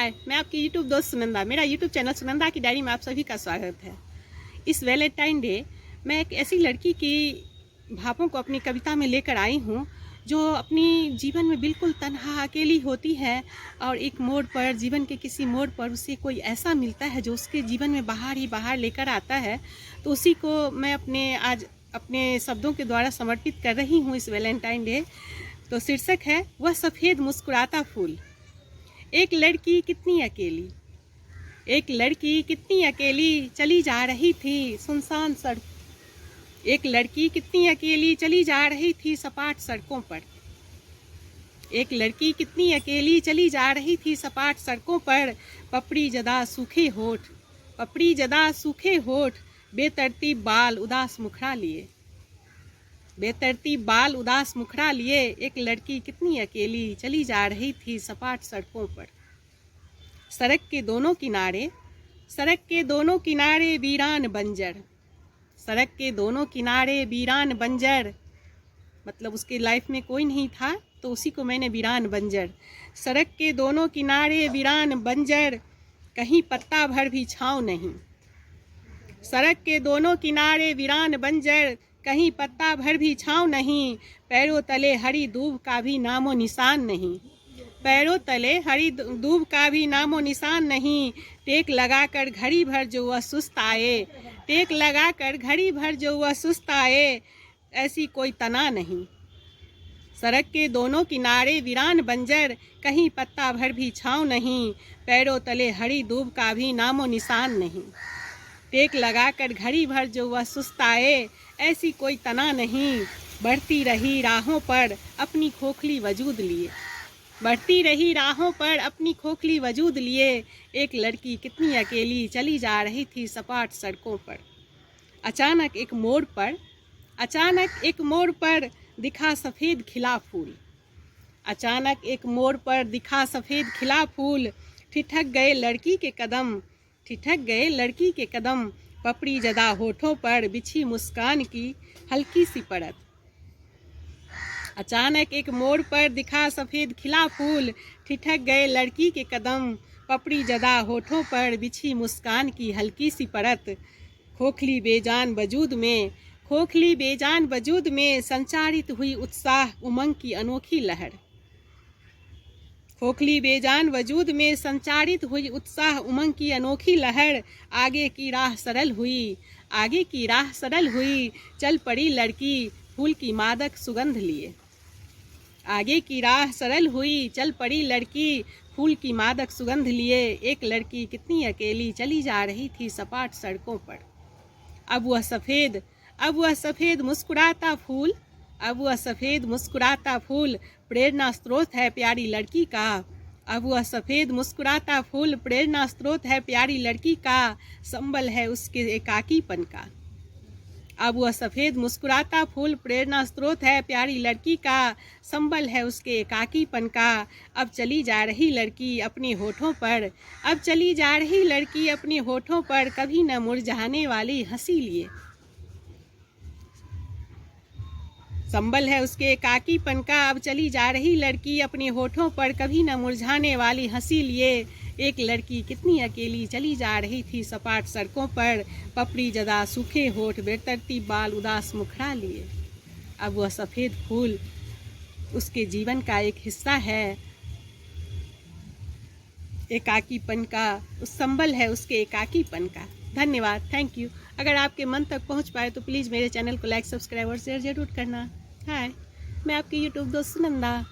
हाय, मैं आपकी यूट्यूब दोस्त सुनंदा, मेरा यूट्यूब चैनल सुनंदा की डायरी में आप सभी का स्वागत है। इस वैलेंटाइन डे मैं एक ऐसी लड़की की भावों को अपनी कविता में लेकर आई हूँ जो अपनी जीवन में बिल्कुल तन्हा अकेली होती है और एक मोड़ पर, जीवन के किसी मोड़ पर उसे कोई ऐसा मिलता है जो उसके जीवन में बाहर ही बाहर लेकर आता है। तो उसी को मैं आज अपने शब्दों के द्वारा समर्पित कर रही हूँ इस वैलेंटाइन डे। तो शीर्षक है वह सफ़ेद मुस्कुराता फूल। एक लड़की कितनी अकेली, एक लड़की कितनी अकेली चली जा रही थी सुनसान सड़क। एक लड़की कितनी अकेली चली जा रही थी सपाट सड़कों पर। एक लड़की कितनी अकेली चली जा रही थी सपाट सड़कों पर। पपड़ी जदा सूखे होठ, पपड़ी जदा सूखे होठ, बेतरतीब बाल उदास मुखड़ा लिए, बेतरतीब बाल उदास मुखड़ा लिए। एक लड़की कितनी अकेली चली जा रही थी सपाट सड़कों पर। सड़क के दोनों किनारे, सड़क के दोनों किनारे वीरान बंजर, सड़क के दोनों किनारे वीरान बंजर। मतलब उसके लाइफ में कोई नहीं था तो उसी को मैंने वीरान बंजर। सड़क के दोनों किनारे वीरान बंजर, कहीं पत्ता भर भी छाँव नहीं। सड़क के दोनों किनारे वीरान बंजर, कहीं पत्ता भर भी छाँव नहीं। पैरों तले हरी दूब का भी नामो निशान नहीं, पैरों तले हरी दूब का भी नामो निशान नहीं। टेक लगाकर घड़ी भर जो वह सुस्त आए, टेक लगाकर घड़ी भर जो वह सुस्त आए, ऐसी कोई तना नहीं। सड़क के दोनों किनारे वीरान बंजर, कहीं पत्ता भर भी छाँव नहीं। पैरों तले हरी दूब का भी नामो निशान नहीं। टेक लगाकर घड़ी भर जो वह सुस्त आए, ऐसी कोई तना नहीं। बढ़ती रही राहों पर अपनी खोखली वजूद लिए, बढ़ती रही राहों पर अपनी खोखली वजूद लिए। एक लड़की कितनी अकेली चली जा रही थी सपाट सड़कों पर। अचानक एक मोड़ पर, अचानक एक मोड़ पर दिखा सफ़ेद खिला फूल। अचानक एक मोड़ पर दिखा सफ़ेद खिला फूल। ठिठक गए लड़की के कदम, ठिठक गए लड़की के कदम। पपड़ी जदा होठों पर बिछी मुस्कान की हल्की सी परत। अचानक एक मोड़ पर दिखा सफ़ेद खिला फूल। ठिठक गए लड़की के कदम, पपड़ी जदा होठों पर बिछी मुस्कान की हल्की सी परत। खोखली बेजान वजूद में, खोखली बेजान वजूद में संचारित हुई उत्साह उमंग की अनोखी लहर। खोखली बेजान वजूद में संचारित हुई उत्साह उमंग की अनोखी लहर। आगे की राह सरल हुई, आगे की राह सरल हुई। चल पड़ी लड़की फूल की मादक सुगंध लिए। आगे की राह सरल हुई, चल पड़ी लड़की फूल की मादक सुगंध लिए। एक लड़की कितनी अकेली चली जा रही थी सपाट सड़कों पर। अब वह सफ़ेद, अब वह सफ़ेद मुस्कुराता फूल, अब वह सफ़ेद मुस्कुराता फूल प्रेरणा स्रोत है प्यारी लड़की का। अब वह सफ़ेद मुस्कुराता फूल प्रेरणा स्रोत है प्यारी लड़की का, संबल है उसके एकाकीपन का। अब वह सफ़ेद मुस्कुराता फूल प्रेरणा स्रोत है प्यारी लड़की का, संबल है उसके एकाकीपन का। अब चली जा रही लड़की अपने होठों पर, अब चली जा रही लड़की अपने होठों पर कभी न मुरझाने वाली हंसी लिए। संबल है उसके एकाकीपन का। अब चली जा रही लड़की अपने होठों पर कभी न मुरझाने वाली हंसी लिए। एक लड़की कितनी अकेली चली जा रही थी सपाट सड़कों पर। पपड़ी जदा सूखे होठ, बेतरतीब बाल उदास मुखड़ा लिए। अब वह सफ़ेद फूल उसके जीवन का एक हिस्सा है, एकाकीपन का, उस संबल है उसके एकाकीपन का। धन्यवाद, थैंक यू। अगर आपके मन तक पहुंच पाए तो प्लीज़ मेरे चैनल को लाइक, सब्सक्राइब और शेयर जरूर करना। हाय, मैं आपकी यूट्यूब दोस्त सुनंदा।